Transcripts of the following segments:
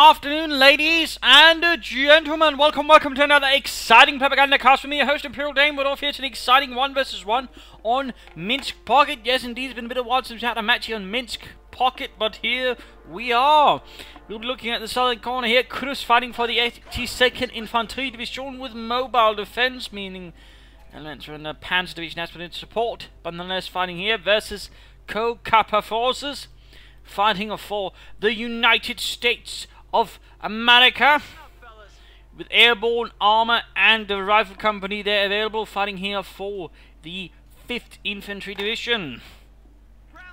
afternoon, ladies and gentlemen. Welcome to another exciting Propagandacast with me, your host Imperial Dame. We're off here to an exciting 1 vs 1 on Minsk Pocket. Yes, indeed, it's been a bit of a while since we had a match here on Minsk Pocket, but here we are. We'll be looking at the southern corner here. Cruzz fighting for the 82nd Infantry Division with mobile defense, meaning elements are in the Panzer Division has put in support, but nonetheless fighting here versus Kappa forces. Fighting for the United States of America with airborne armor and the rifle company there available, fighting here for the 5th Infantry Division.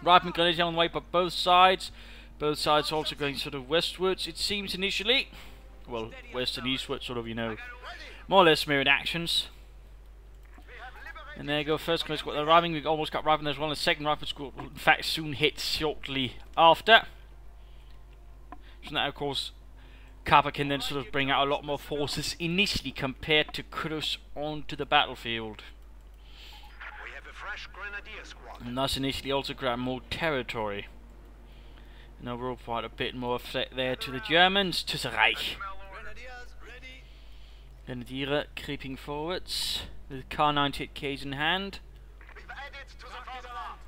Rifleman grenadiers on the way by both sides. Both sides also going sort of westwards, it seems initially. Well, west and eastward, sort of, you know, more or less mirrored actions. And there you go, first squad arriving. We almost got rifle as well. The second rifle squad will in fact soon hit shortly after. So that, of course, Kappa can then sort of bring out a lot more forces initially compared to Cruzz onto the battlefield. We have a fresh grenadier squad. And thus initially also grab more territory. And overall quite a bit more threat there to the Germans, to the Reich. Grenadier creeping forwards with Kar-98Ks in hand.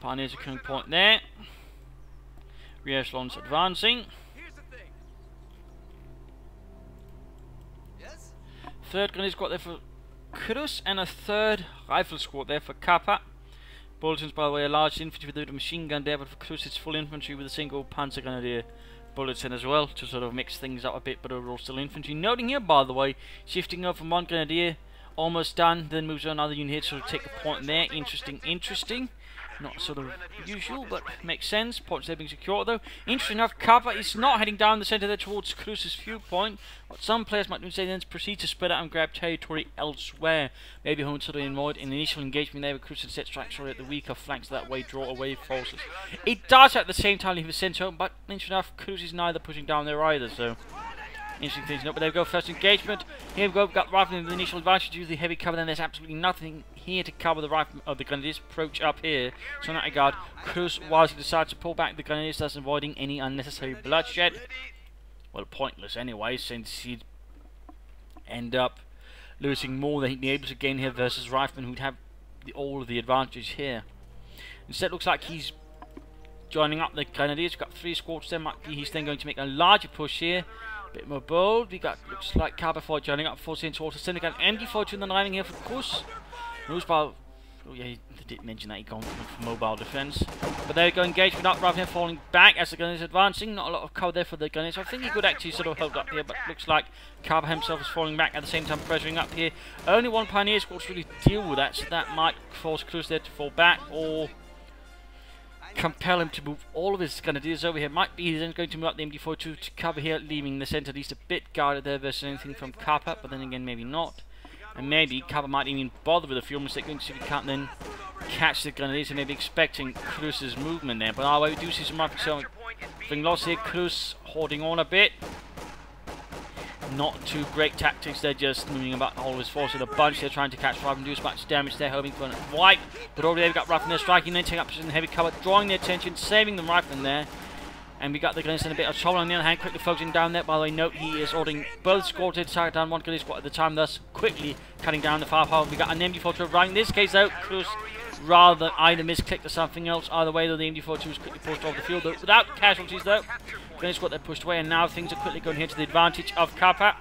Pioneers are coming point there. Rear echelons advancing. Third grenadier squad there for Cruzz and a third rifle squad there for Kappa. Bulletins, by the way, a large infantry with a machine gun there, but for Cruzz it's full infantry with a single Panzer Grenadier bulletin as well to sort of mix things up a bit, but overall still infantry. Noting here, by the way, shifting over from one Grenadier, almost done, then moves on another unit here to sort of take a point there. Interesting. Not sort of usual, but makes sense. Points there being secure though. Interesting enough, Kappa is not heading down the centre there towards Cruzz's viewpoint. What some players might say then is proceed to spread out and grab territory elsewhere. Maybe home sort of avoid an initial engagement there with Cruzz and set strikes sort of at the weaker flanks, that way draw away forces. It does at the same time leave his sent home, but interesting enough, Cruzz is neither pushing down there either, so interesting things. No, but there we go, first engagement. Here we go, we've got rifle in the initial advantage due to the heavy cover, then there's absolutely nothing here to cover the rifle of the Grenadiers approach up here. So in that regard, Cruzz wisely decides to pull back the Grenadiers, thus avoiding any unnecessary bloodshed. Well, pointless anyway, since he'd end up losing more than he'd be able to gain here versus Rifleman, who'd have all of the advantage here. Instead, it looks like he's joining up the Grenadiers. We've got 3 squads there. Might be he's then going to make a larger push here. Bit more bold. We got, looks like Kappa for joining up, forcing towards the center. Got MD42 and then arriving here for Cruzz. Oh yeah, he didn't mention that he'd gone for mobile defense. But there we go, engagement up, rather than falling back as the gun is advancing. Not a lot of cover there for the gun. So I think he could actually sort of hold up here, but looks like Kappa himself is falling back at the same time, pressuring up here. Only one Pioneer squad to really deal with that, so that might force Cruzz there to fall back, or compel him to move all of his Grenadiers over here. Might be he's then going to move up the MD42 to cover here, leaving the centre at least a bit guarded there versus anything from Kappa, but then again maybe not. And maybe Kappa might even bother with a fuel mistake, going to see if he can't then catch the Grenadiers and maybe expecting Cruzz's movement there. But either way, we do see some rifle being lost here. Cruzz holding on a bit. Not too great tactics, they're just moving about all of his force with a bunch. They're trying to catch Rifle and do as much damage there, hoping for a wipe. But already they've got Rifle there striking, then taking up position in heavy cover, drawing their attention, saving the Rifle there. And we got the Grenadiers in a bit of trouble on the other hand, quickly focusing down there. By the way, note he is ordering both squads to target down one Grenadier squad at the time, thus quickly cutting down the firepower. We got an MD42 arriving. In this case, though, Cruzz rather either misclicked or something else. Either way, though, the MD42 was quickly pushed off the field, though, without casualties, though. Grenadier squad they're pushed away, and now things are quickly going here to the advantage of Kappa.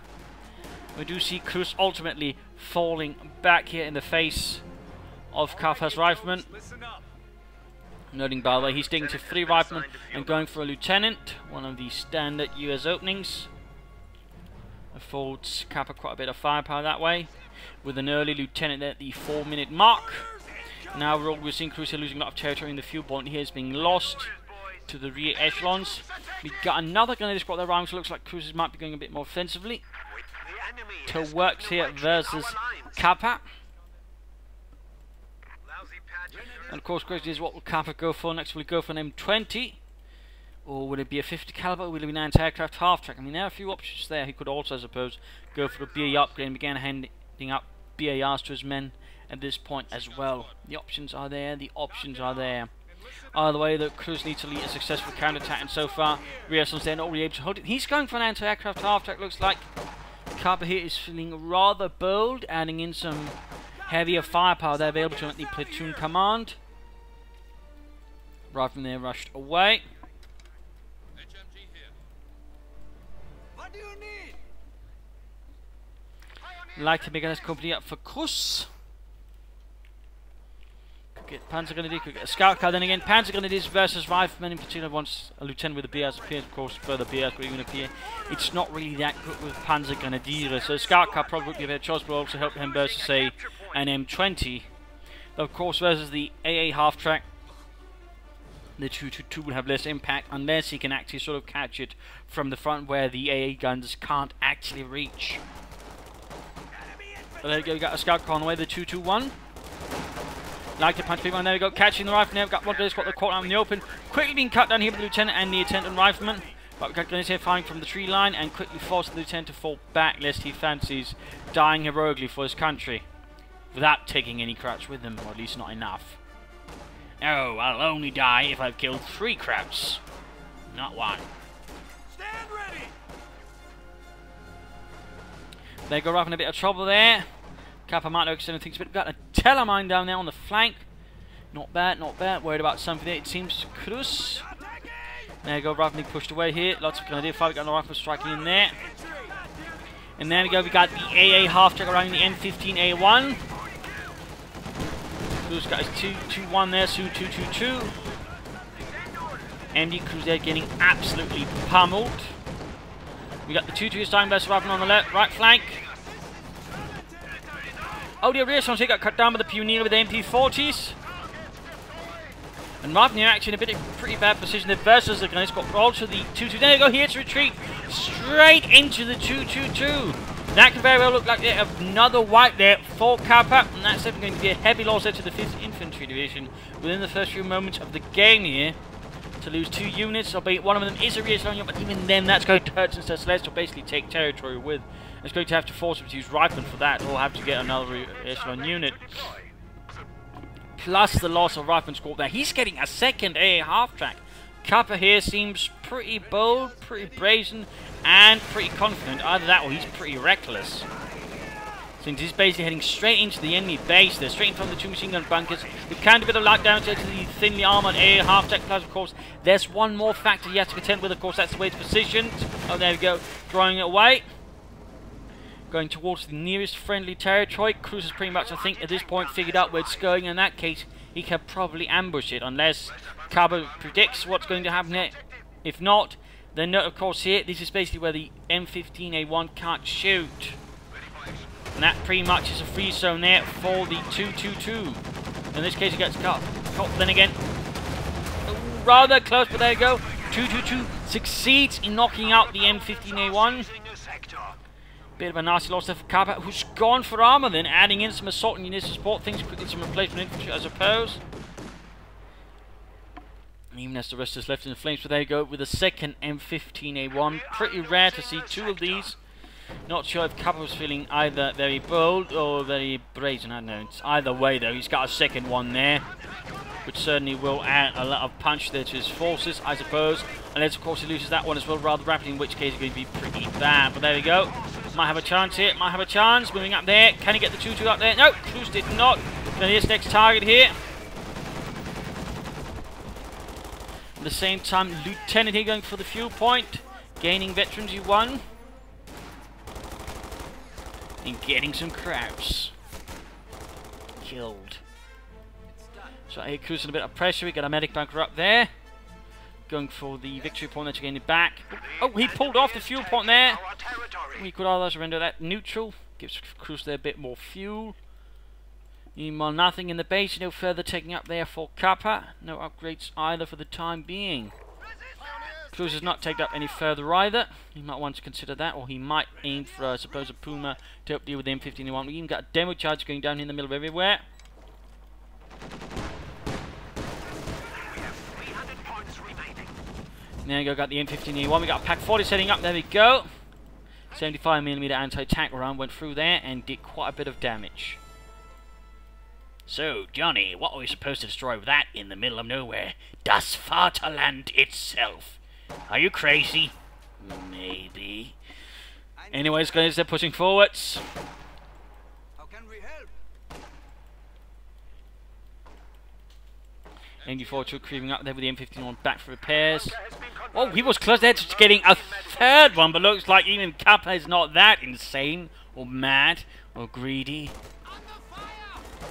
We do see Cruzz ultimately falling back here in the face of Kappa's riflemen. Noting, by the way, he's sticking to 3 riflemen and going for a lieutenant, one of the standard US openings. Affords Kappa quite a bit of firepower that way, with an early lieutenant at the 4-minute mark. Now we're seeing Cruzz here losing a lot of territory, and the fuel point here is being lost to the rear echelons. We've got another Grenadier squad there, so it looks like Cruzz might be going a bit more offensively to work here versus Kappa. And of course, question is, what will Kappa go for next? Will he go for an M20? Or would it be a 50 caliber? Will it be an anti-aircraft half-track? I mean, there are a few options there. He could also, I suppose, go for a BA upgrade and begin handing up BARs to his men at this point as well. The options are there. Either way, the Cruzz need to lead a successful counter-attack, and so far, Riason's there not really able to hold it. He's going for an anti-aircraft half-track, looks like. Kappa here is feeling rather bold, adding in some heavier firepower there available to the platoon command. Right from there, rushed away. What do you need? Like to make this company up for Cruzz. Could get Panzergrenadier, could get a scout car. Then again, Panzergrenadiers versus Riflemen in particular. Once a lieutenant with a BS appears, of course, further BS will even appear. It's not really that good with Panzergrenadier. So a scout car probably would be a better choice, but will also help him versus, say, an M20. Though, of course, versus the AA half-track, the 222 will have less impact unless he can actually sort of catch it from the front where the AA guns can't actually reach. So there you go, we got a scout car on the way, the 221. Like to punch people, and there we go, catching the rifleman. We've got one guy got the caught out in the open. Quickly being cut down here by the lieutenant and the attendant rifleman. But we've got guys here firing from the tree line and quickly force the lieutenant to fall back lest he fancies dying heroically for his country without taking any Krauts with him, or at least not enough. No, I'll only die if I've killed 3 Krauts, not 1. Stand ready. They go right in a bit of trouble there. Kappa might not extend things, but we've got a telemine down there on the flank. Not bad, not bad. Worried about something there, it seems. Cruzz. There you go, rifleman pushed away here. Lots of grenadier fire. We've got the rifle striking in there. And there we go, we got the AA half-track around the M15A1. Cruzz got his 221 there, soon 222. MD Cruzz there getting absolutely pummeled. We got the 2-2 starting best rifleman on the left, right flank. Oh dear, rear here got cut down by the Pioneer with the MP40s. And Rifleman here actually in a pretty bad position there versus the guys got also the 2-2. There you go, here to retreat straight into the 2-2-2. That could very well look like another wipe there for Kappa, and that's definitely going to be a heavy loss there to the 5th Infantry Division within the first few moments of the game here. To lose 2 units, albeit one of them is a rear echelon unit, but even then that's going to hurt since they're Celeste will basically take territory with. It's going to have to force them to use riflemen for that, or have to get another rear echelon unit. Plus the loss of rifleman squad there. He's getting a second AA half-track. Kappa here seems pretty bold, pretty brazen, and pretty confident. Either that or he's pretty reckless. Since he's basically heading straight into the enemy base there, straight in front of the 2 machine gun bunkers. We've kind of a bit of light damage to the thinly armoured AA half-track. Plus, of course, there's one more factor you have to contend with. Of course, that's the way it's positioned. Oh, there we go. Throwing it away. Going towards the nearest friendly territory. Cruzz has pretty much, I think, at this point figured out where it's going. In that case, he can probably ambush it, unless Kappa predicts what's going to happen here. If not, then of course here, this is basically where the M15A1 can't shoot. And that pretty much is a free zone there for the 222. In this case, he gets caught. Then again, rather close, but there you go. 222 succeeds in knocking out the M15A1. Bit of a nasty loss there for Kappa, who's gone for armor then, adding in some assault units to support things quickly, some replacement infantry, I suppose. And even as the rest is left in the flames, but there you go, with a second M15A1. Pretty rare to see 2 of these. Not sure if Kappa was feeling either very bold or very brazen, I don't know. It's either way though, he's got a second one there, which certainly will add a lot of punch there to his forces, I suppose. Unless of course he loses that one as well rather rapidly, in which case it's going to be pretty bad. But there we go. Might have a chance here, might have a chance. Moving up there, can he get the 2-2 up there? No, Cruzz did not. Then here's next target here. At the same time, Lieutenant here going for the fuel point. Gaining veterans, you won. And getting some Krauts. Killed. So here, Cruzz in a bit of pressure. We got a medic bunker up there. Going for the victory point that you're getting it back. Oh, he pulled off the fuel point there. We could otherwise render that neutral. Gives Cruzz there a bit more fuel. Meanwhile, nothing in the base. No further taking up there for Kappa. No upgrades either for the time being. Cruzz has not taken up any further either. He might want to consider that, or he might aim for, I suppose, a Puma to help deal with the M15A1. We even got a demo charge going down in the middle of everywhere. There we go, got the M15A1. We got a Pack 40 setting up. There we go. 75mm anti-tank round went through there and did quite a bit of damage. So, Johnny, what are we supposed to destroy with that in the middle of nowhere? Das Vaterland itself. Are you crazy? Maybe. Anyways, guys, they're pushing forwards. How can we help? MD42 creeping up there with the M15 back for repairs. Oh, he was close there to getting a third one, but looks like even Kappa is not that insane, or mad, or greedy,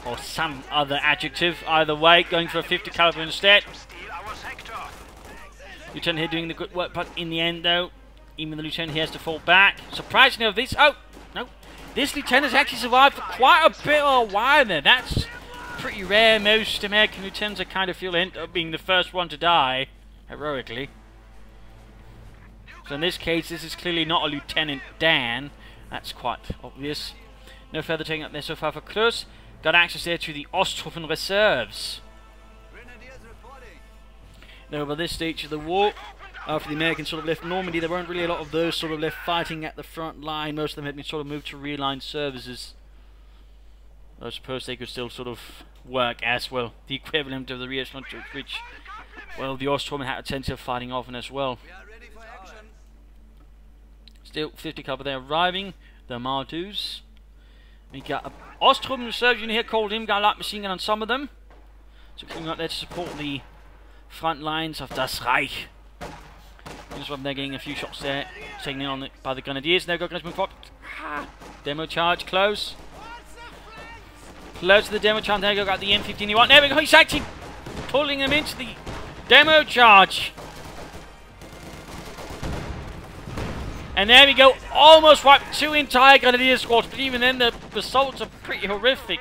or some other adjective. Either way, going for a 50 caliber instead. Lieutenant here doing the good work, but in the end, though, even the lieutenant here has to fall back. Surprisingly, this this lieutenant has actually survived for quite a bit of a while there. That's pretty rare. Most American lieutenants, I kind of feel, end up being the first one to die heroically. So in this case, this is clearly not a Lieutenant Dan. That's quite obvious. No further taking up there so far for Cruzz. Got access there to the Osttruppen reserves. Now, by this stage of the war, after the Americans sort of left Normandy, there weren't really a lot of those sort of left fighting at the front line. Most of them had been sort of moved to realigned services. I suppose they could still sort of work as well. The equivalent of the rear-echelon troops, which, well, the Osttruppen had a tendency of fighting often as well. Still 50 cover there arriving. The Mardus. We got a Osttruppen reserve unit here called in. Got a light machine gun on some of them. So coming up there to support the front lines of Das Reich. Just they're getting a few shots there, taken in on it by the Grenadiers. Now go guys, move forward. Demo charge close. Close to the demo charge. There you go, got the M15 you want. There we go, he's actually pulling him into the demo charge. And there we go, almost wiped 2 entire Grenadier squads, but even then the results are pretty horrific.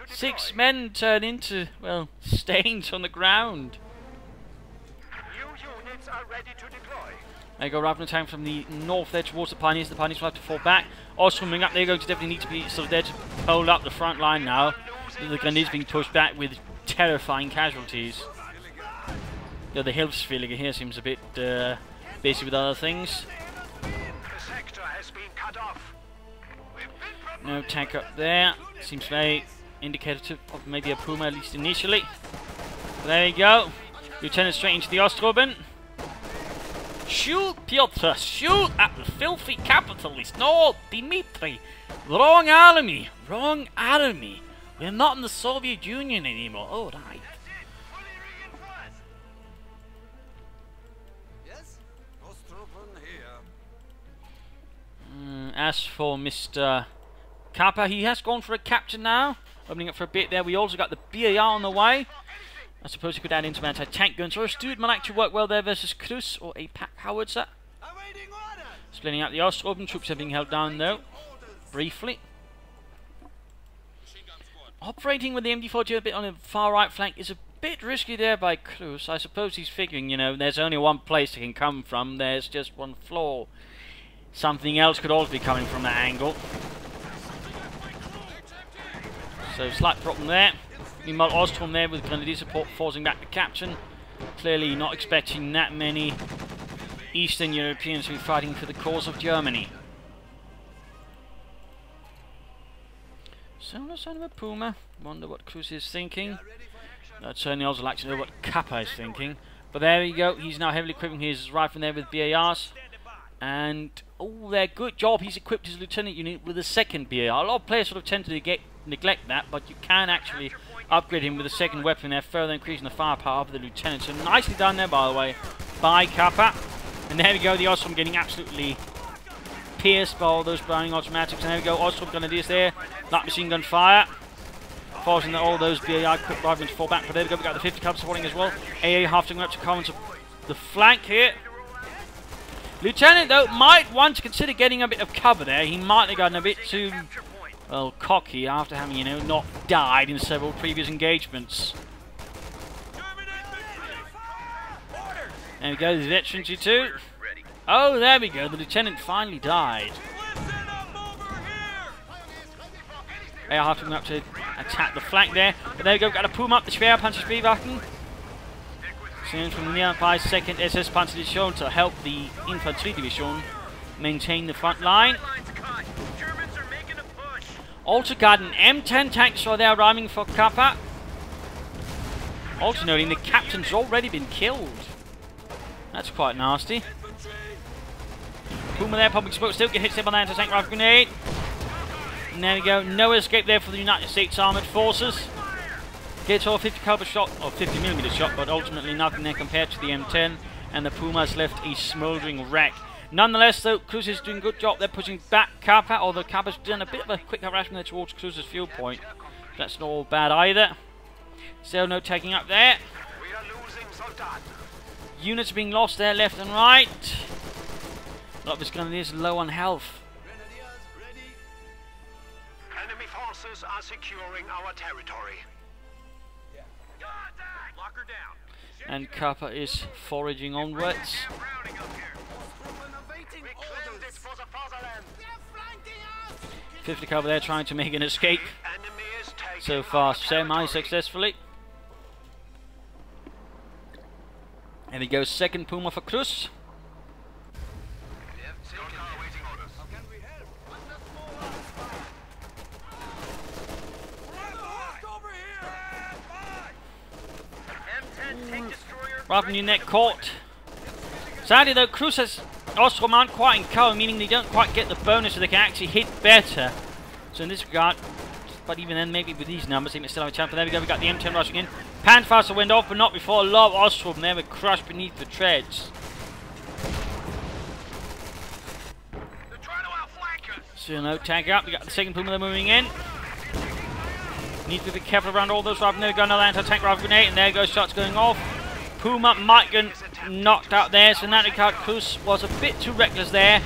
6 men turn into, well, stains on the ground. There you go, arriving in time from the north there towards the Pioneers. The Pioneers will have to fall back. Osttruppen up there, going to definitely need to be sort of there to hold up the front line now. The Grenadiers being pushed back with terrifying casualties. Yeah, the Hilfswillige here seems a bit busy with other things. No tank up there. Seems very indicative of maybe a Puma, at least initially. There you go. Lieutenant straight into the Osttruppen. Shoot, Piotr! Shoot at the filthy capitalist! No, Dmitri! Wrong army! Wrong army! We're not in the Soviet Union anymore. Oh, right. Yes? Osttruppen here. As for Mr. Kappa, he has gone for a capture now. Opening up for a bit there. We also got the BAR on the way. I suppose you could add into some anti-tank guns, or a Stude might actually work well there versus Cruzz or a pack howitzer. Splitting out the Osttruppen, troops are being held down though, briefly. Operating with the MD42 a bit on the far right flank is a bit risky there by Cruzz. I suppose he's figuring, you know, there's only one place it can come from, there's just one floor. Something else could also be coming from that angle. So slight problem there. Meanwhile, Osttruppen there with Grenadier support forcing back the captain. Clearly not expecting that many Eastern Europeans to be fighting for the cause of Germany. So no sign of a Puma. Wonder what Cruzz is thinking. I'd certainly also like to know what Kappa is thinking. But there you go. He's now heavily equipping his rifle there with BARs. And, oh, there, good job. He's equipped his lieutenant unit with a second BAR. A lot of players sort of tend to neglect that, but you can actually upgrade him with a second weapon there, further increasing the firepower of the lieutenant. So nicely done there, by the way, by Kappa. And there we go, the Osttruppen getting absolutely pierced by all those burning automatics. And there we go, Osttruppen Grenadiers there, light machine gun fire, forcing all those BAR quick rifles to fall back. But there we go, we got the 50 caliber supporting as well. AA half up to come into the flank here. Lieutenant, though, might want to consider getting a bit of cover there. He might have gotten a bit too, well, cocky after having, you know, not died in several previous engagements. There we go, the veteran G2. Oh, there we go, the lieutenant finally died. They are having up to attack the flank there. But there we go, got a Puma up the Schwerpanzerspielwaffen. Seen from the nearby 2nd SS Panzerdivision to help the Infantry Division maintain the front line. Also got an M10 tank, so they're arriving for Kappa. Also noting the captain's already been killed. That's quite nasty. Puma there, public smoke still get hit by the anti-tank rifle grenade. And there we go, no escape there for the United States Armored Forces. Gets all 50 caliber shot, or 50mm shot, but ultimately nothing there compared to the M10. And the Puma's left a smouldering wreck. Nonetheless, though, Cruzz is doing a good job. They're pushing back Kappa, although Kappa's done a bit of a quick harassment there towards Cruzz's fuel point. That's not all bad either. Still no taking up there. We are losing Soldat. Units being lost there, left and right. A lot of his grenadiers low on health. Enemy forces are securing our territory. Lock her down. And Kappa is foraging onwards. We claimed it for the fatherland. 50 caliber there trying to make an escape. Enemy is taking So far, our territory. semi-successfully. And he goes second Puma for Cruzz. How can we help? Rather than net caught. Sadly though, Cruzz has Ostrom aren't quite in cover, meaning they don't quite get the bonus so they can actually hit better. So in this regard, but even then, maybe with these numbers, they may still have a chance. But there we go, we got the M10 rushing in. Panfaster went off, but not before a lot of Ostrom there were crushed beneath the treads. They're trying to outflank us. So no tag up, we got the second Puma moving in. Need to be careful around all those rifles. There we go, another anti-tank rifle grenade, and there goes shots going off. Puma might get knocked out there, so in that regard, Cruzz was a bit too reckless there.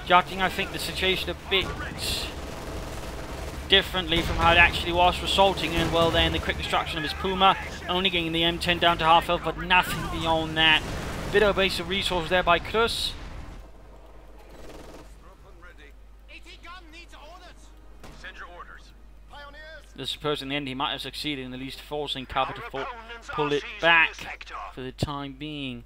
Judging, I think, the situation a bit differently from how it actually was, resulting in, well, then the quick destruction of his Puma, only getting the M10 down to half health, but nothing beyond that. Bit of a waste of resources there by Cruzz. Send your orders. I suppose in the end he might have succeeded in at least forcing Kappa to pull it back for the time being.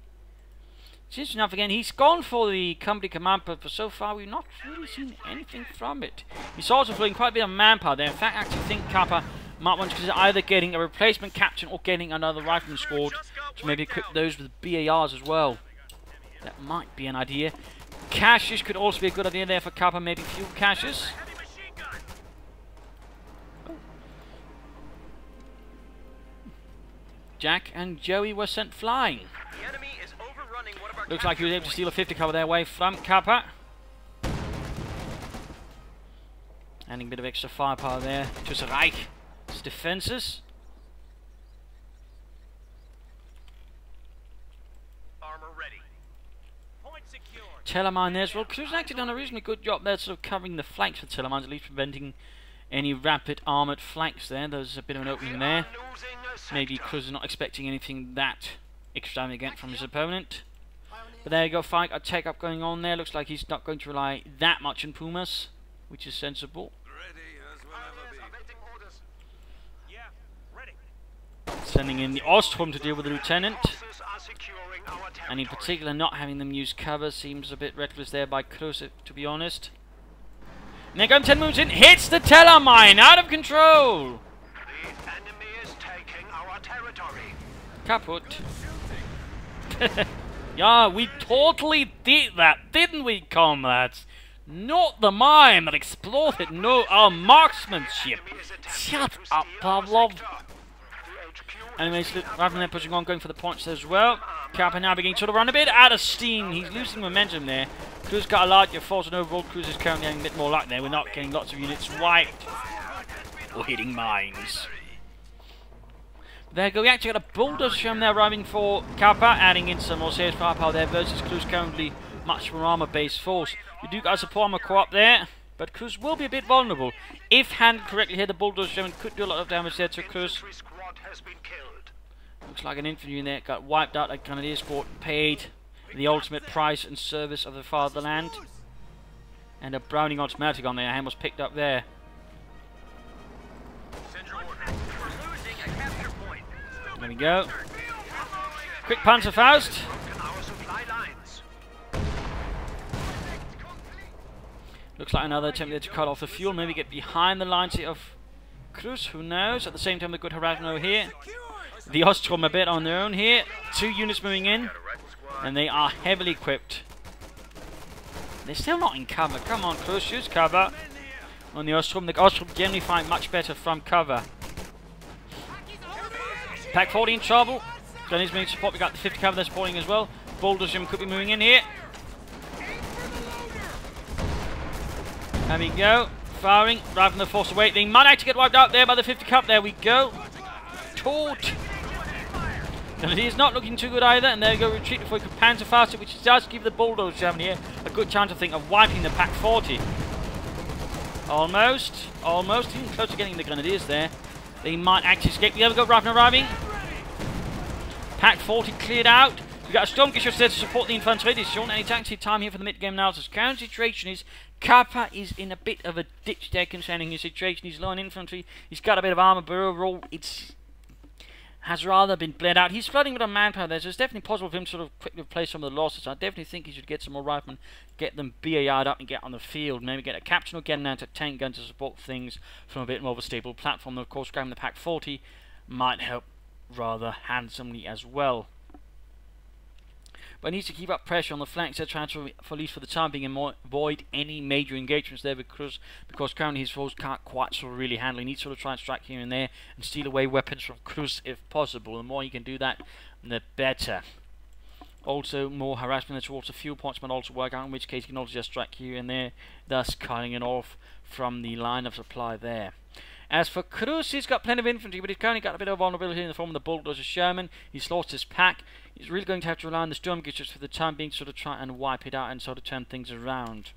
Just enough again, he's gone for the company command, but for so far we've not really seen anything from it. He's also pulling quite a bit of manpower there. In fact, I actually think Kappa might want to consider either getting a replacement captain or getting another rifleman squad to maybe equip those with BARs as well. That might be an idea. Caches could also be a good idea there for Kappa, maybe fuel caches. Jack and Joey were sent flying. The enemy is overrunning one of our Looks like he was able to steal a 50 cover there away from Kappa. Adding a bit of extra firepower there to Reich's defenses. armor ready. Point secured. Telemine there as well. Cruzz actually done a reasonably good job there, sort of covering the flanks with Telemines, at least preventing any rapid armoured flanks there. There's a bit of an opening there. Maybe Cruzz is not expecting anything that extravagant from his opponent. But there you go, fight a take up going on there. Looks like he's not going to rely that much on Pumas, which is sensible. Ready as will ever be. Yeah, ready. Sending in the Ostrom to deal with the lieutenant. And in particular, not having them use cover seems a bit reckless there by Cruzz, to be honest. And there M10 moves in, hits the Telemine, out of control! The enemy is taking our territory. Kaput. Yeah, we totally did that, didn't we, comrades? Not the mine that exploded, no, our marksmanship. Shut up, Pavlov. Anyways, rather than pushing on, going for the points as well. Kappa now beginning to sort of run a bit out of steam. He's losing momentum there. Cruzz got a larger force, and overall Cruzz is currently having a bit more luck there. We're not getting lots of units wiped or hitting mines. There you go, we actually got a bulldozer shown there arriving for Kappa, adding in some more serious firepower there versus Cruzz currently much more armor-based force. We do got a support armor core up there, but Cruzz will be a bit vulnerable. If handled correctly here, the bulldozer shown could do a lot of damage there to Cruzz. Looks like an infantry in there got wiped out. A Grenadier squad paid the ultimate price and service of the fatherland. And a Browning automatic on their hand was picked up there. There we go. Quick Panzerfaust. Looks like another attempt there to cut off the fuel. Maybe get behind the lines here of Cruzz. Who knows? At the same time, the good harassment over here. The Ostrom a bit on their own here. 2 units moving in. And they are heavily equipped. They're still not in cover. Come on, Cruzz. Use cover. On the Ostrom. The Ostrom generally find much better from cover. Pack 40 in trouble. Grenadiers moving support. We got the 50 cover they're supporting as well. Bulldozer could be moving in here. There we go. Firing. Driving the force away. They might actually get wiped out there by the 50 cup. There we go. Taught. Grenadiers not looking too good either. And there we go. Retreat before he could panzer faster, which does give the Bulldozer having here a good chance, I think, of wiping the Pack 40. Almost. Almost. Even close to getting the Grenadiers there. They might actually escape. The other go arriving. Pack 40 cleared out. We've got a Sturmgeschütz there to support the infantry. There's short any taxi time here for the mid-game analysis. Current situation is Kappa is in a bit of a ditch there concerning his situation. He's low on infantry. He's got a bit of armor, but overall has rather been bled out. He's flooding with a manpower there, so it's definitely possible for him to sort of quickly replace some of the losses. I definitely think he should get some more riflemen, get them BAR'd up and get on the field. Maybe get a captain or get an anti-tank gun to support things from a bit more of a stable platform. And of course, grabbing the Pack 40 might help rather handsomely as well. But he needs to keep up pressure on the flanks. They're trying to, for at least for the time being, avoid any major engagements there with Cruzz, because currently his foes can't quite sort of really handle. He needs to sort of try and strike here and there and steal away weapons from Cruzz if possible. The more he can do that, the better. Also, more harassment towards the fuel points might also work out, in which case he can also just strike here and there, thus cutting it off from the line of supply there. As for Cruzz, he's got plenty of infantry, but he's currently got a bit of vulnerability in the form of the Bulldozer Sherman. He's lost his pack. He's really going to have to rely on the Sturmgeschütz for the time being to sort of try and wipe it out and sort of turn things around.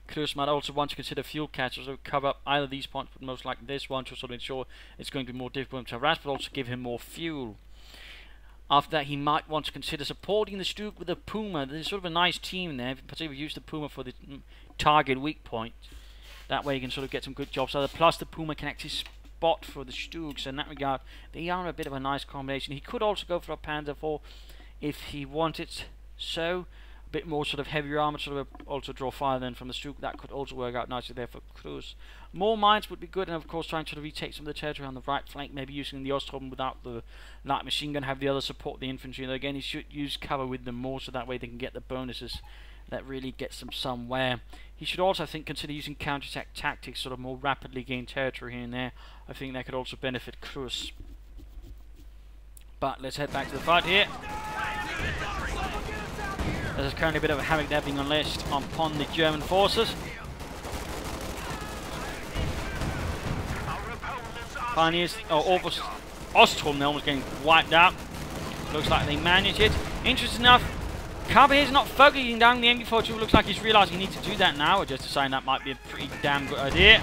Cruzz might also want to consider fuel catchers to cover up either these points, but most likely this one, to sort of ensure it's going to be more difficult to harass, but also give him more fuel. After that, he might want to consider supporting the Stug with a Puma. There's sort of a nice team there, particularly use the Puma for the target weak point. That way you can sort of get some good jobs. Plus the Puma can actually spot for the Stugs. So in that regard, they are a bit of a nice combination. He could also go for a Panzer IV if he wanted so. A bit more sort of heavier armor, sort of also draw fire then from the Stug. That could also work out nicely there for Cruzz. More mines would be good, and of course trying to retake some of the territory on the right flank, maybe using the Ostrom without the light machine gun, have the other support the infantry. And again, he should use cover with them more, so that way they can get the bonuses. That really gets them somewhere. He should also, I think, consider using counter-attack tactics, sort of more rapidly gain territory here and there. I think that could also benefit Cruzz. But let's head back to the fight here. There's currently a bit of a havoc there being unleashed upon the German forces. Pioneers, Ostrom, they're almost getting wiped out. Looks like they managed it. Interesting enough, Kappa is not focusing down the MB42. Looks like he's realising he needs to do that now, or just deciding that might be a pretty damn good idea.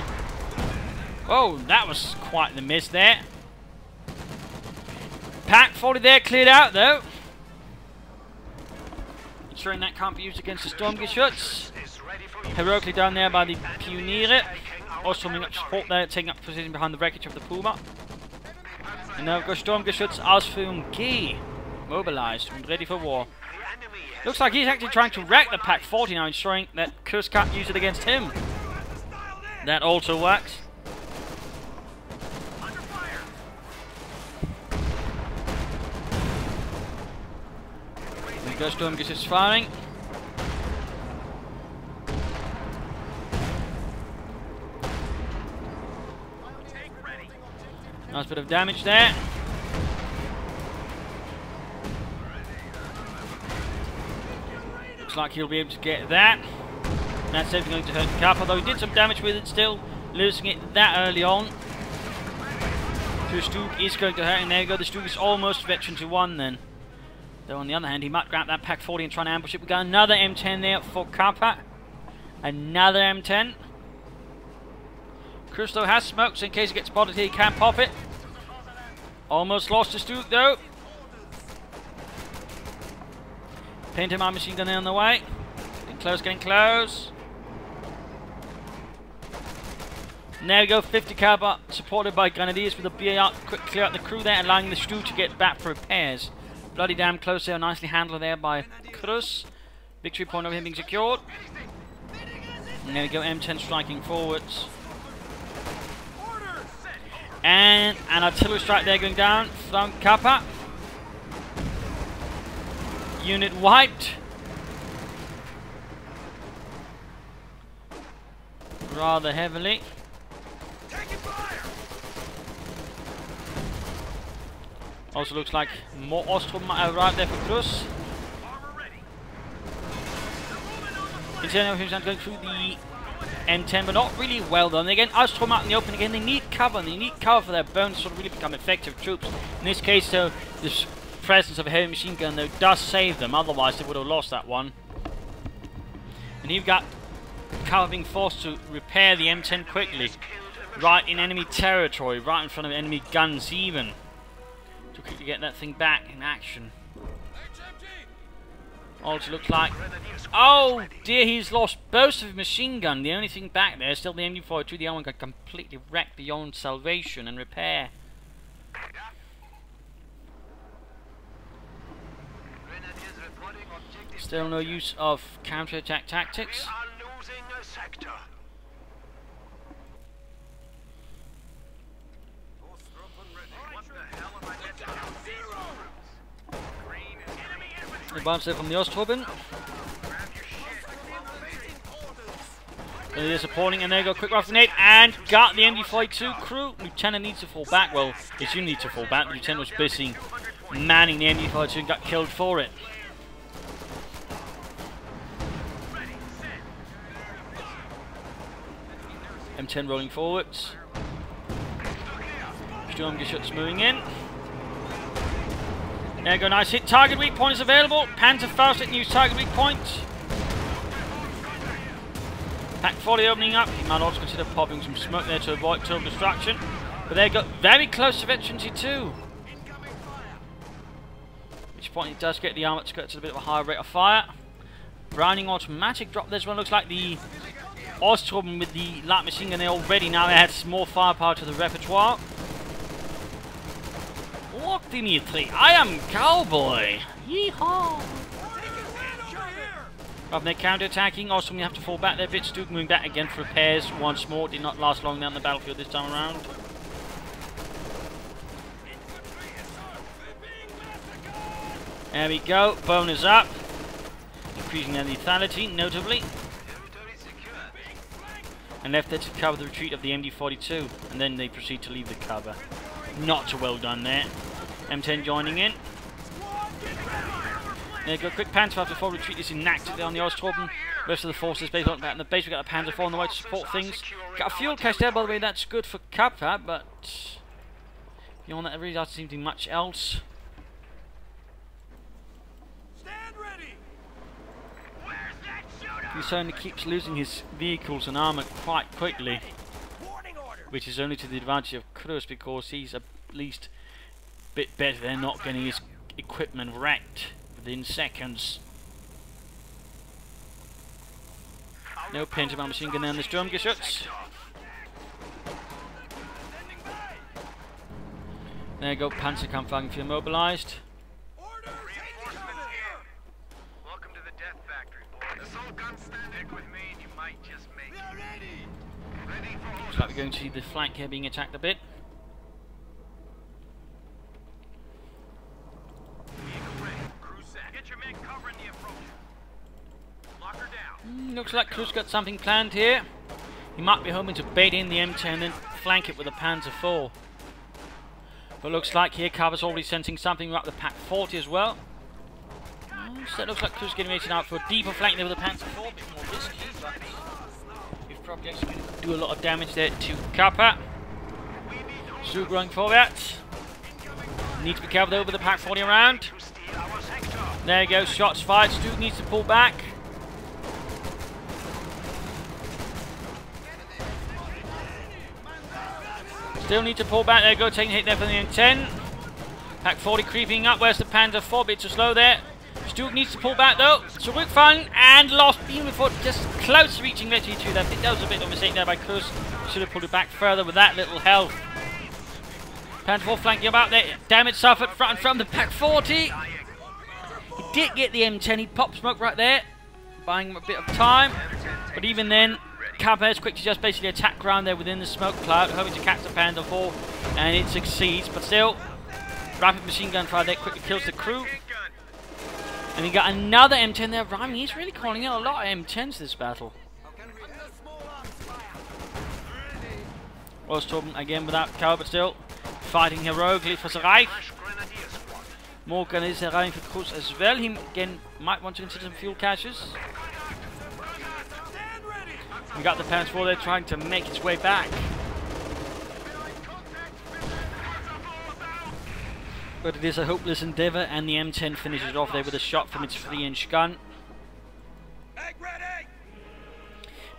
Oh, that was quite the miss there. Pack 40 there, cleared out though. Ensuring that can't be used against the Sturmgeschütz. Heroically down there by the Pioniere. Also coming up support there, taking up position behind the wreckage of the Puma. And now we've got Sturmgeschütz Ausführung G. Mobilized and ready for war. Looks like he's actually trying to wreck the Pack 40 now, ensuring that Cruzz can't use it against him. That also works. There goes Sturmgeschütz firing. Nice bit of damage there. Looks like he'll be able to get that. That's definitely going to hurt Kappa, although he did some damage with it still, losing it that early on. So Stug is going to hurt, and there you go, the Stug is almost veteran to 1 then. Though on the other hand, he might grab that Pack 40 and try and ambush it. We've got another M10 there for Kappa. Another M10. Cruzz though has smokes, so in case he gets spotted here, he can pop it. Almost lost to Stug though. Painter my machine gun there on the way. Getting close, getting close. And there we go, 50 caliber supported by Grenadiers with a BAR, quick clear out the crew there, allowing the Stug to get back for repairs. Bloody damn close there, nicely handled there by Cruzz. Victory point over him being secured. And there we go, M10 striking forwards. And an artillery strike there going down from Kappa. Unit wiped. Rather heavily. Also looks like more Ostrom might have arrived there for Cruzz. Internal who's going through the M10, but not really well done. Again, Ostrom out in the open again. They need cover, and they need cover for their bones to sort of really become effective troops. In this case, though, the presence of a heavy machine gun though does save them. Otherwise, they would have lost that one. And you've got Kappa being forced to repair the M10 quickly, right in enemy territory, right in front of enemy guns even, to quickly get that thing back in action. Also looks like, oh dear, he's lost both of his machine gun. The only thing back there is still the MG42. The other one got completely wrecked beyond salvation and repair. Still no use of counter-attack tactics. We are losing a sector. What the hell am I meant to do? Green is enemy infantry. Advance there from the Ostrom. They're supporting, and there you go, quick rifle grenade, and got the MG42 crew. Lieutenant needs to fall back. Well, his unit needs to fall back. The Lieutenant was busy manning the MG42 and got killed for it. M10 rolling forwards. Sturmgeschütz moving in. There you go, nice hit. Target weak point is available. Panzerfaust at new target weak point. Pack 40 opening up. He might also consider popping some smoke there to avoid total destruction. But there you go, very close to Veteran T2. At which point he does get the armoured skirts at a bit of a higher rate of fire. Browning automatic drop. This one looks like the Ostrom with the light machine gun there already. Now they had some more firepower to the repertoire. Look, Dimitri, I am cowboy. Yeehaw! Up there counter-attacking. Ostrom, you have to fall back there. Bitstook moving back again for repairs once more. Did not last long down the battlefield this time around. There we go. Bonus up. Increasing their lethality, notably. And left there to cover the retreat of the MD42, and then they proceed to leave the cover. Not so well done there. M10 joining in. There you go, quick Panzer before retreat is enacted on the Ostrom. Rest of the forces based on back in the base. We got the Panzer IV on the way to support things. Got a fuel cache there, by the way. That's good for Kappa, but beyond that, there really doesn't seem to be much else. He certainly keeps losing his vehicles and armour quite quickly, which is only to the advantage of Cruzz because he's at least a bit better than not getting his equipment wrecked within seconds. No Pentagram machine gun down the Sturmgeschütz. There you go, Panzerkampfwagen mobilised. Looks like we're going to see the flank here being attacked a bit. Looks like Cruzz got something planned here. He might be hoping to bait in the M10 and then flank it with a Panzer IV. But looks like here Kappa's already sensing something up the Pack 40 as well. So it looks like Cruzz getting ready out for a deeper flank there with a Panzer IV, a bit more risky, but we've probably actually do a lot of damage there to Kappa. Still going forward. Need to be careful over the Pack 40 around. There you go, shots fired. Stu needs to pull back. Still need to pull back. There you go, taking a hit there from the M10. Pack 40 creeping up. Where's the Panzer IV? Bit too slow there. Stu needs to pull back though. So quick fun and lost even before just close to reaching Veteran T2. I think that was a bit of a mistake there by Cruzz. Should have pulled it back further with that little health. Panzer IV flanking about there. Damage suffered front and from the Pack 40. He did get the M10. He popped smoke right there, buying him a bit of time. But even then, Kappa is quick to just basically attack ground there within the smoke cloud, hoping to catch the Panda 4, and it succeeds, but still, rapid machine gun fire there quickly kills the crew. And we got another M10 there. I mean, he's really calling out a lot of M10s this battle. Torben again without cover, but still fighting heroically for the Reich. More grenadiers arriving for Cruzz as well. He again might want to consider some fuel caches. We got the Pants 4 there trying to make its way back. But it is a hopeless endeavour, and the M10 finishes off there with a shot from its 3-inch gun.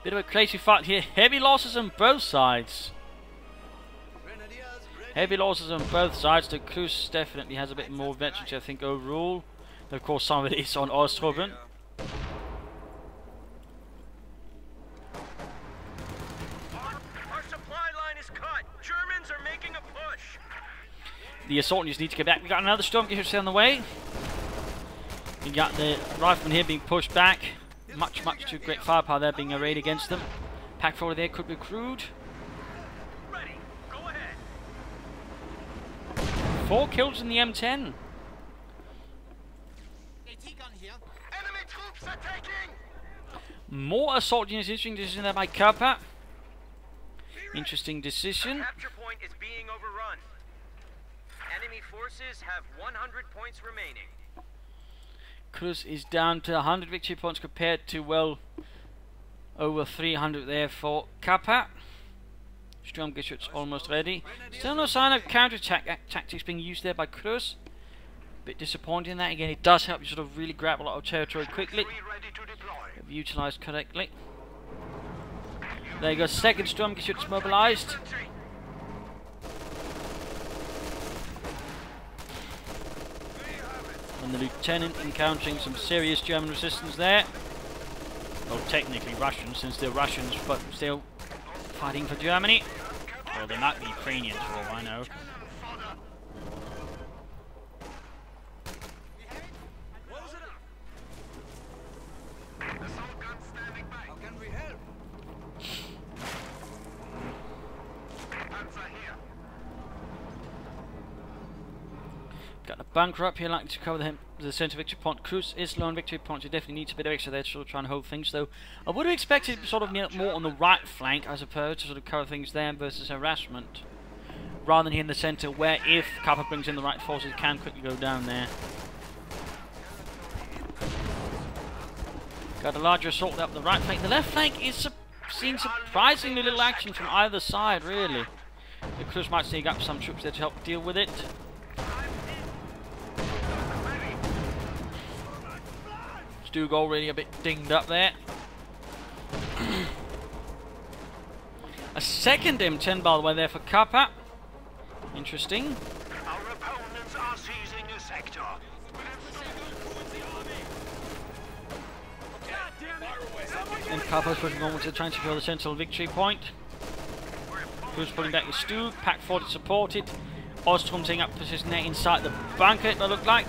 Bit of a crazy fight here. Heavy losses on both sides. Heavy losses on both sides. The Cruzz definitely has a bit more veterans, I think, overall. Of course, some of it is on Osttroben. Our supply line is cut. Germans are making a push. The assault units need to get back. We got another Sturmgeschütze on the way. We got the riflemen here being pushed back. Much too great firepower there being arrayed against them. Pack forward there could be crude. Ready. Go ahead. 4 kills in the M10. Enemy troops attacking! More assault units. Interesting decision there by Kappa. Interesting decision. Capture point is being overrun. Enemy forces have 100 points remaining. Cruzz is down to 100 victory points compared to, well, over 300 there for Kappa. Sturmgeschütz almost ready. Still no sign of counter-attack tactics being used there by Cruzz. Bit disappointing that. Again, it does help you sort of really grab a lot of territory quickly if utilised correctly. There you go, second Sturmgeschütz mobilised. And the lieutenant encountering some serious German resistance there. Well, technically Russian, since they're Russians, but still fighting for Germany. Well, they might be Ukrainians for all I know. Got a bunker up here, likely to cover the centre victory point. Cruzz is low on victory points. It definitely needs a bit of extra there to sort of try and hold things, though. I would have expected sort of more on the right flank, I suppose, to sort of cover things there versus harassment, rather than here in the centre, where if Kappa brings in the right forces, it can quickly go down there. Got a larger assault up the right flank. The left flank is seeing surprisingly little action from either side, really. The Cruzz might sneak up some troops there to help deal with it. Stug already a bit dinged up there. A second M10, by the way, there for Kappa. Interesting. Our opponents are seizing a sector. And Kappa's pushing onwards to try and secure the central victory point. Cruzz pulling back with Stug. Pack 40 supported. Ostrom taking up position there inside the bunker, it looked like.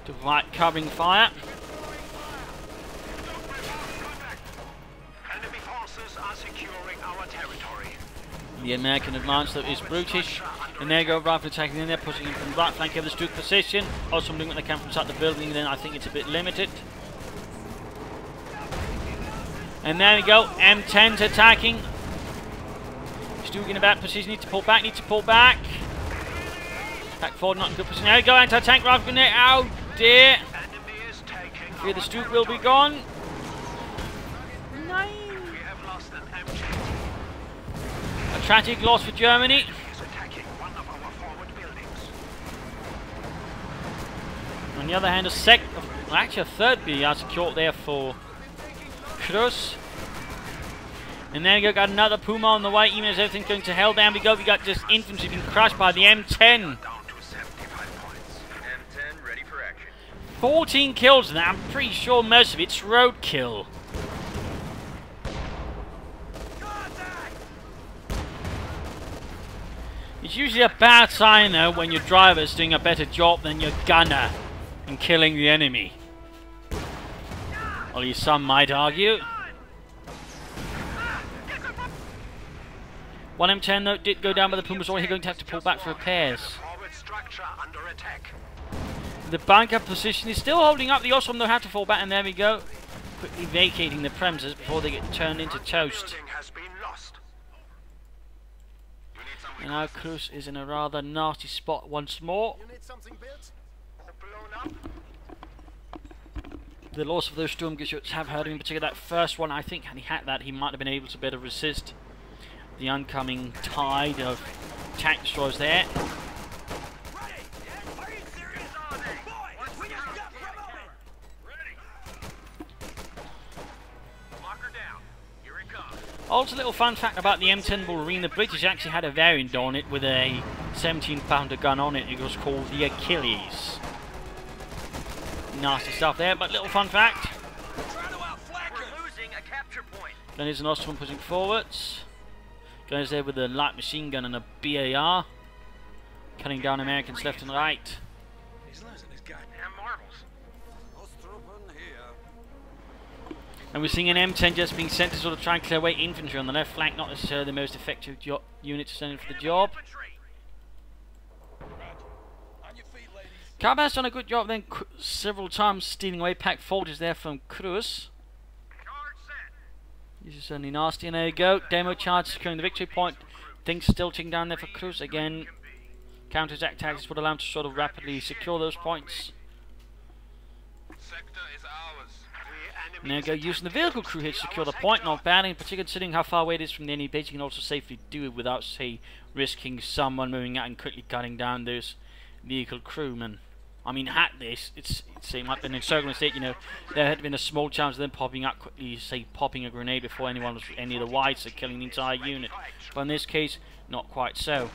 To right covering fire. Enemy forces are securing our territory. The American advance though is brutish. And there you go, rifle attacking in there, pushing in from the right flank of the Stug position. Also doing what they can from inside the building, and then I think it's a bit limited. And there we go, M10's attacking. Stug in a bad position, need to pull back, Back forward, not in good position. There we go, anti-tank rifle grenade. Oh dear. Here the Stug will be gone. No. We have lost an MG. A tragic loss for Germany. Is attacking one of our forward buildings. On the other hand, actually a third BR secured there for Cruzz. And then we got another Puma on the way, even as everything's going to hell. Down we go, we got just infantry being crushed by the M10. Down to 75 points. M10 ready for action. 14 kills and I'm pretty sure most of it's roadkill. It's usually a bad sign though when your driver's doing a better job than your gunner in killing the enemy. Or at least some might argue. One M10 though did go down, but the Puma's already going to have to pull back for repairs. Forward structure under attack. The bunker position is still holding up. The Ostrom though have to fall back, and there we go. Quickly vacating the premises before they get turned into toast. Building has been lost. And now Cruzz is in a rather nasty spot once more. You need something built or blown up? The loss of those Sturmgeschütz have hurt him, in particular that first one. I think had he had that, he might have been able to better resist the oncoming tide of tank destroyers there. Also, a little fun fact about the M10 Wolverine, the British actually had a variant on it with a 17-pounder gun on it. It was called the Achilles. Nasty stuff there, but little fun fact. We're losing a capture point. Then there's an Ostrom pushing forwards. Goes there with a light machine gun and a BAR. Cutting down Americans left and right. He's losing his goddamn marbles. And we're seeing an M10 just being sent to sort of try and clear away infantry on the left flank, not necessarily the most effective unit to send in for the job. Kappa has done a good job then several times stealing away pack forges there from Cruzz. This is certainly nasty, and there you go. Demo charge securing the victory point. Things still ticking down there for Cruzz. Again, counter-attack tactics would allow him to sort of rapidly secure those points. Sector is ours. And there you go, using the vehicle crew here to secure the point. Not bad, in particular considering how far away it is from the enemy base. You can also safely do it without, say, risking someone moving out and quickly cutting down those vehicle crewmen. I mean, had this, it might have been an encircling state, you know, there had been a small chance of them popping up quickly, say, popping a grenade before anyone was any of the whites, so killing the entire unit. But in this case, not quite so.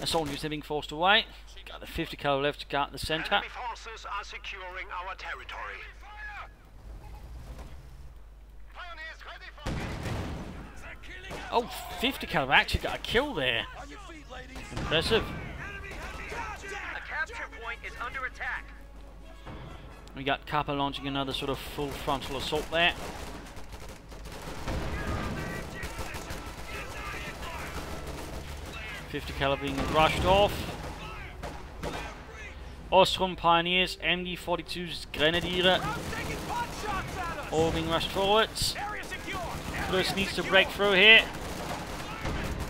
Assault units are being forced away. Got the 50 cal left to guard the centre. Enemy forces are securing our territory. Oh, 50 cal actually got a kill there. Impressive. A capture point is under attack. We got Kappa launching another sort of full frontal assault there. .50 cal being rushed off. Ostrom Pioneers, MD-42's Grenadiere, all being rushed forwards. Cruzz needs to break through here.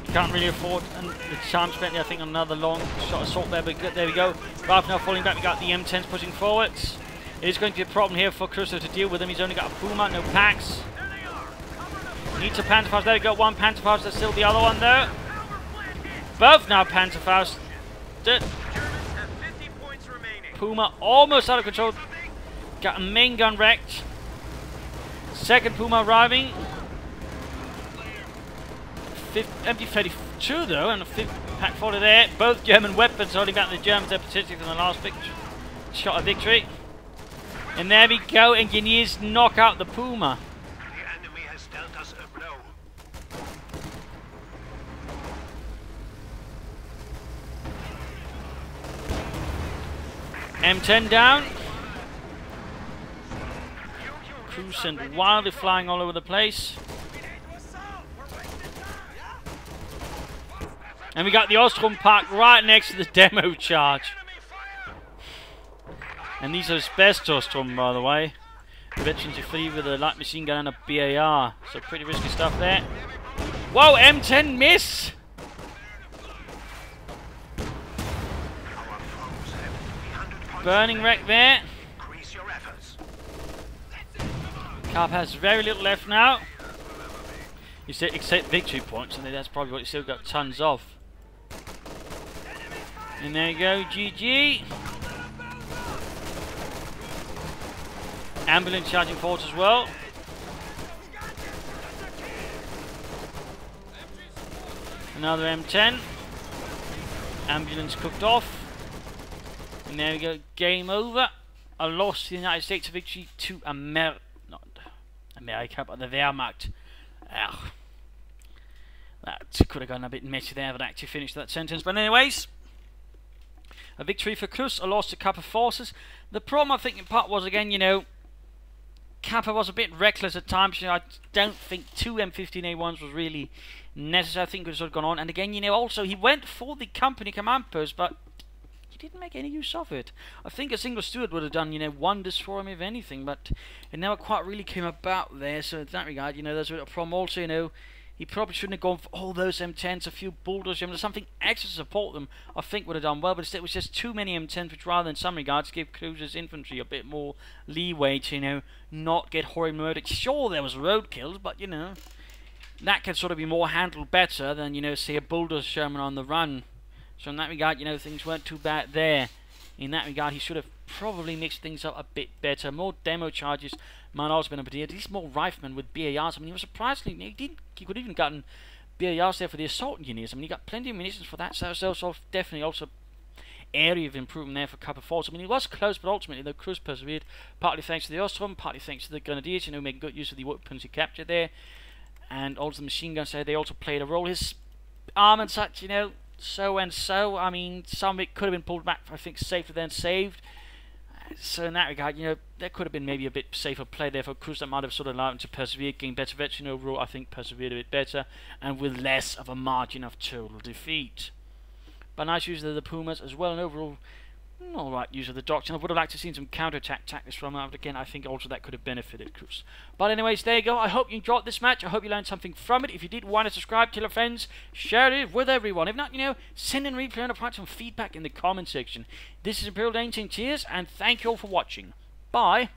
You can't really afford the time spent there, I think, on another long shot assault there, but there we go. Rather now falling back, we got the M10s pushing forwards. It is going to be a problem here for Cruzz to deal with him. He's only got a Puma, no packs. Needs a Panzerfaust. There we go, one Panzerfaust, there's still the other one though. Both now Panzerfaust. Puma almost out of control. Got a main gun wrecked. Second Puma arriving. MD-32 though, and a 5th pack forward there. Both German weapons holding back the Germans there, particularly from the last shot of victory. And there we go, Engineers knock out the Puma. The enemy has dealt us a blow. M10 down. Crew sent wildly flying all over the place. And we got the Ostrom parked right next to the demo charge. And these are his best Ostrom, by the way. The veterans are free with a light machine gun and a BAR. So pretty risky stuff there. Whoa, M10 miss! Burning wreck there. Kappa has very little left now. You said except victory points, and that's probably what he's still got tons of. And there you go, GG. Ambulance charging forward as well. Another M10. Ambulance cooked off. And there we go, game over. A loss to the United States, a victory to not America, but the Wehrmacht. Ugh. That could have gone a bit messy there, but I actually finished that sentence. But anyways, A victory for Cruzz, a loss to Kappa forces. The problem I think in part was, again, you know, Kappa was a bit reckless at times. You know, I don't think 2 M15A1s was really necessary. I think it would have sort of gone on. And again, you know, also he went for the company command post, but he didn't make any use of it. I think a single steward would have done, you know, wonders for him, if anything, but it never quite really came about there. So in that regard, you know, there's a bit of a problem. Also, you know, he probably shouldn't have gone for all those M10s, a few bulldozers, you know, something extra to support them. I think would have done well, but instead it was just too many M10s, which rather in some regards give Cruzz's infantry a bit more leeway to, you know, not get horribly murdered. Sure, there was road kills, but you know, that can sort of be more handled better than, you know, say a bulldozer Sherman on the run. So in that regard, you know, things weren't too bad there. In that regard, he should have probably mixed things up a bit better. More demo charges might also been a idea. At least more riflemen with BARs. I mean, he was surprisingly, he could have even gotten BARs there for the assault engineers. I mean, he got plenty of munitions for that. So definitely also area of improvement there for Kappa Force. I mean, he was close, but ultimately the Cruzz persevered. Partly thanks to the Ostrom, partly thanks to the Grenadiers, you know, making good use of the weapons he captured there. And also the machine guns there, they also played a role. His arm and such, you know, so and so. I mean, some of it could have been pulled back, I think, safer than saved. So in that regard, you know, there could have been maybe a bit safer play there for Cruzz that might have sort of allowed him to persevere, gain better veteran overall. I think persevered a bit better, and with less of a margin of total defeat. But nice use of the Pumas as well, and overall, alright use of the Doctrine. I would have liked to have seen some counter-attack tactics from him, but again, I think also that could have benefited Cruzz. But anyways, there you go. I hope you enjoyed this match. I hope you learned something from it. If you did, why not subscribe, tell your friends, share it with everyone. If not, you know, send in replay and provide some feedback in the comment section. This is Imperial Dane saying cheers, and thank you all for watching. Bye.